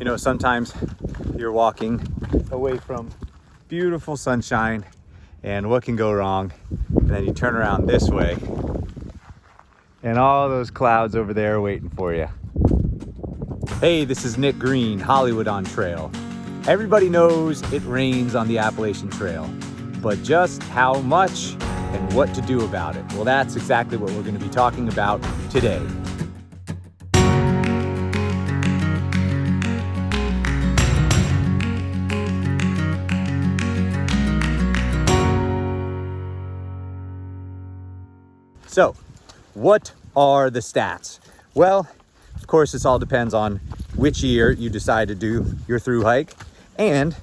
know, sometimes you're walking away from beautiful sunshine and what can go wrong? And then you turn around this way and all those clouds over there are waiting for you. Hey, this is Nick Green, Hollywood on Trail. Everybody knows it rains on the Appalachian Trail, but just how much and what to do about it? Well, that's exactly what we're going to be talking about today. So, what are the stats? Well, of course, this all depends on which year you decide to do your through hike and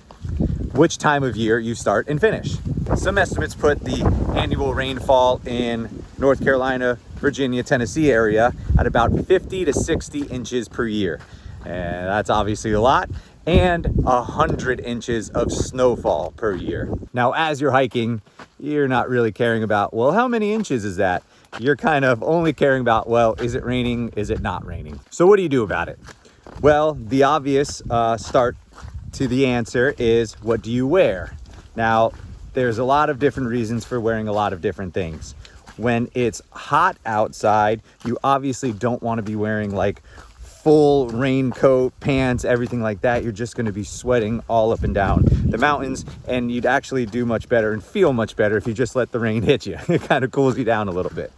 which time of year you start and finish. Some estimates put the annual rainfall in North Carolina, Virginia, Tennessee area at about 50 to 60 inches per year. And that's obviously a lot. And 100 inches of snowfall per year. Now, as you're hiking, you're not really caring about, well, how many inches is that? You're kind of only caring about, well, is it raining? Is it not raining? So what do you do about it? Well, the obvious start to the answer is, what do you wear? Now, there's a lot of different reasons for wearing a lot of different things. When it's hot outside, you obviously don't want to be wearing like full raincoat, pants, everything like that. You're just going to be sweating all up and down the mountains, and you'd actually do much better and feel much better if you just let the rain hit you. It kind of cools you down a little bit.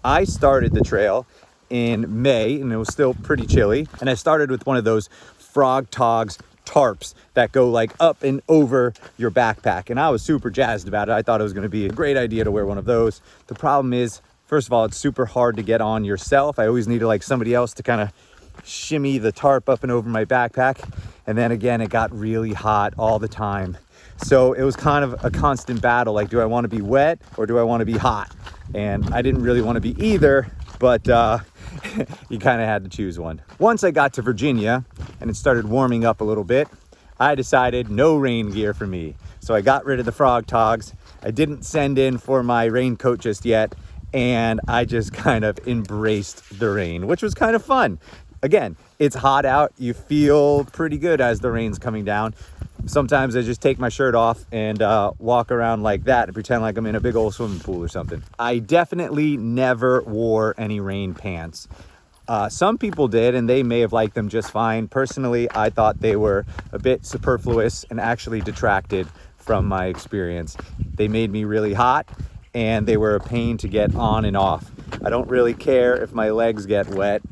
I started the trail in May and it was still pretty chilly, and I started with one of those Frog Togs tarps that go like up and over your backpack, and I was super jazzed about it. I thought it was going to be a great idea to wear one of those. The problem is, first of all, it's super hard to get on yourself. I always needed like somebody else to kind of shimmy the tarp up and over my backpack, and then again it got really hot all the time, so it was kind of a constant battle, like, do I want to be wet or do I want to be hot? And I didn't really want to be either, but you kind of had to choose one. Once I got to Virginia and it started warming up a little bit, I decided no rain gear for me, so I got rid of the Frog Togs. I didn't send in for my raincoat just yet, and I just kind of embraced the rain, which was kind of fun. Again, it's hot out. You feel pretty good as the rain's coming down. Sometimes I just take my shirt off and walk around like that and pretend like I'm in a big old swimming pool or something. I definitely never wore any rain pants. Some people did, and they may have liked them just fine. Personally, I thought they were a bit superfluous and actually detracted from my experience. They made me really hot, and they were a pain to get on and off. I don't really care if my legs get wet.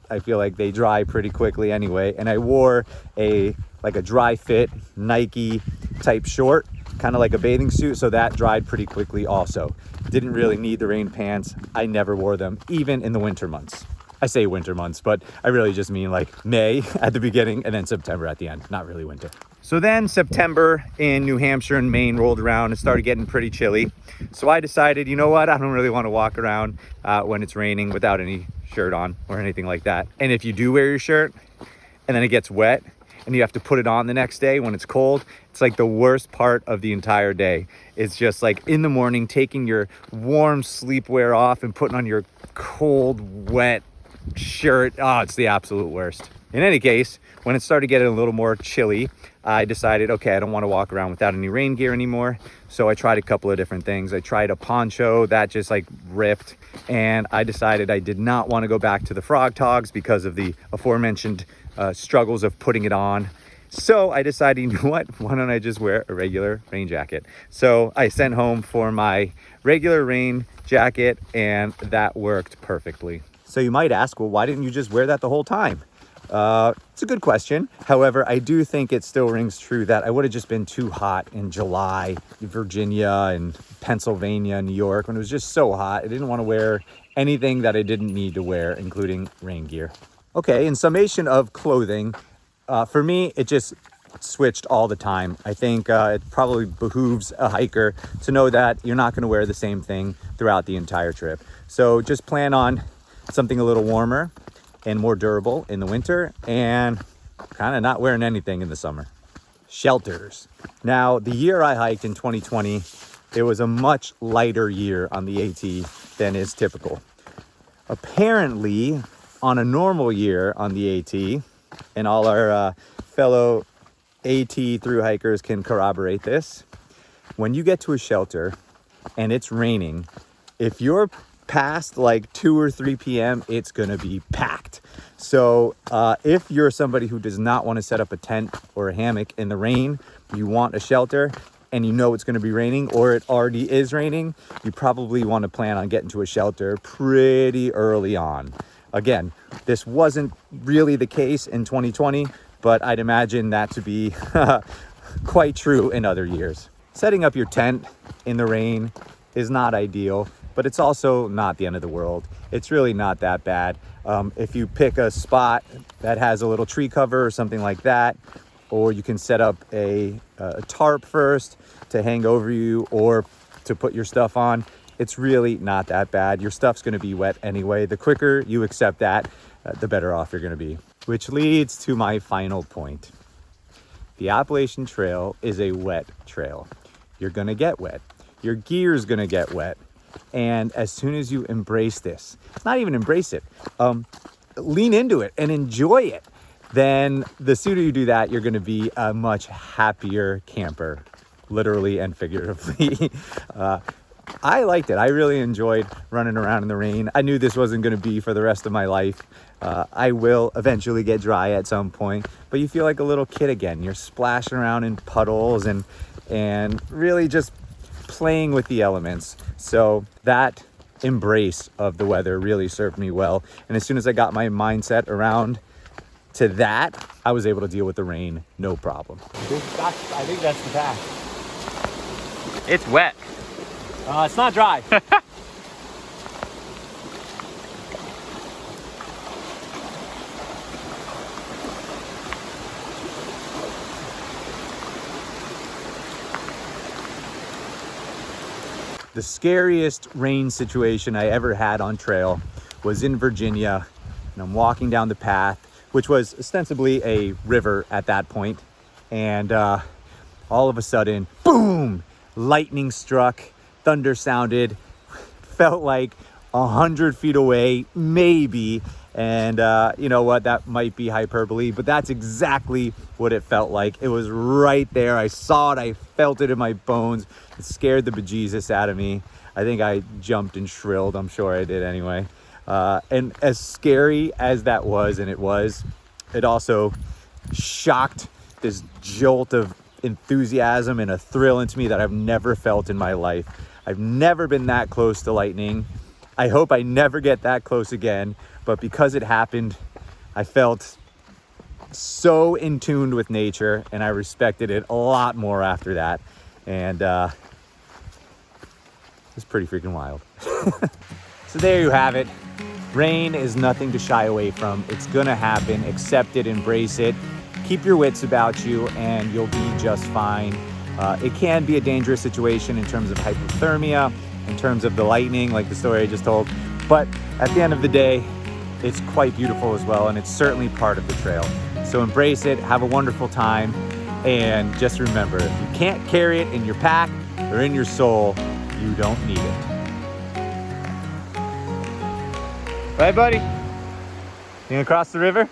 I feel like they dry pretty quickly anyway. And I wore a dry fit Nike type short, kind of like a bathing suit, so that dried pretty quickly also. Didn't really need the rain pants. I never wore them, even in the winter months. I say winter months, but I really just mean like May at the beginning and then September at the end, not really winter. So then September in New Hampshire and Maine rolled around and started getting pretty chilly. So I decided, you know what, I don't really want to walk around when it's raining without any shirt on or anything like that. And if you do wear your shirt and then it gets wet and you have to put it on the next day when it's cold, it's like the worst part of the entire day. It's just like in the morning, taking your warm sleepwear off and putting on your cold, wet shirt. Oh, it's the absolute worst. In any case, when it started getting a little more chilly, I decided, okay, I don't want to walk around without any rain gear anymore. So I tried a couple of different things. I tried a poncho that just like ripped, and I decided I did not want to go back to the Frog Togs because of the aforementioned struggles of putting it on. So I decided, you know what, why don't I just wear a regular rain jacket? So I sent home for my regular rain jacket, and that worked perfectly. So you might ask, well, why didn't you just wear that the whole time? It's a good question. However, I do think it still rings true that I would have just been too hot in July in Virginia and Pennsylvania, New York, when it was just so hot. I didn't want to wear anything that I didn't need to wear, including rain gear. Okay, in summation of clothing, for me, it just switched all the time. I think it probably behooves a hiker to know that you're not going to wear the same thing throughout the entire trip. So just plan on something a little warmer and more durable in the winter, and kind of not wearing anything in the summer. Shelters. Now, the year I hiked in 2020, it was a much lighter year on the AT than is typical. Apparently, on a normal year on the AT, and all our fellow AT through hikers can corroborate this. When you get to a shelter and it's raining, if you're past like 2 or 3 p.m., it's gonna be packed. So if you're somebody who does not want to set up a tent or a hammock in the rain, you want a shelter and you know it's going to be raining or it already is raining, you probably want to plan on getting to a shelter pretty early on. Again, this wasn't really the case in 2020, but I'd imagine that to be quite true in other years. Setting up your tent in the rain is not ideal, but it's also not the end of the world. It's really not that bad. If you pick a spot that has a little tree cover or something like that, or you can set up a tarp first to hang over you or to put your stuff on, it's really not that bad. Your stuff's gonna be wet anyway. The quicker you accept that, the better off you're gonna be. Which leads to my final point. The Appalachian Trail is a wet trail. You're gonna get wet. Your gear's gonna get wet. And as soon as you embrace this, not even embrace it, lean into it and enjoy it, then the sooner you do that, you're gonna be a much happier camper, literally and figuratively. I liked it. I really enjoyed running around in the rain. I knew this wasn't gonna be for the rest of my life. I will eventually get dry at some point, but you feel like a little kid again. You're splashing around in puddles and really just playing with the elements. So that embrace of the weather really served me well. And as soon as I got my mindset around to that, I was able to deal with the rain, no problem. I think that's the path. It's wet. It's not dry. The scariest rain situation I ever had on trail was in Virginia, and I'm walking down the path, which was ostensibly a river at that point, and all of a sudden, boom, lightning struck, thunder sounded, felt like 100 feet away, maybe, and you know what, that might be hyperbole, but that's exactly what it felt like. It was right there. I saw it, I felt it in my bones. It scared the bejesus out of me. I think I jumped and shrilled. I'm sure I did anyway. And as scary as that was, and it also shocked this jolt of enthusiasm and a thrill into me that I've never felt in my life. I've never been that close to lightning. I hope I never get that close again, but because it happened, I felt so in tune with nature and I respected it a lot more after that. And it's pretty freaking wild. So there you have it. Rain is nothing to shy away from. It's gonna happen. Accept it, embrace it. Keep your wits about you and you'll be just fine. It can be a dangerous situation in terms of hypothermia, in terms of the lightning, like the story I just told. But at the end of the day, it's quite beautiful as well, and it's certainly part of the trail. So embrace it, have a wonderful time, and just remember, if you can't carry it in your pack or in your soul, you don't need it. Right, buddy? You gonna cross the river?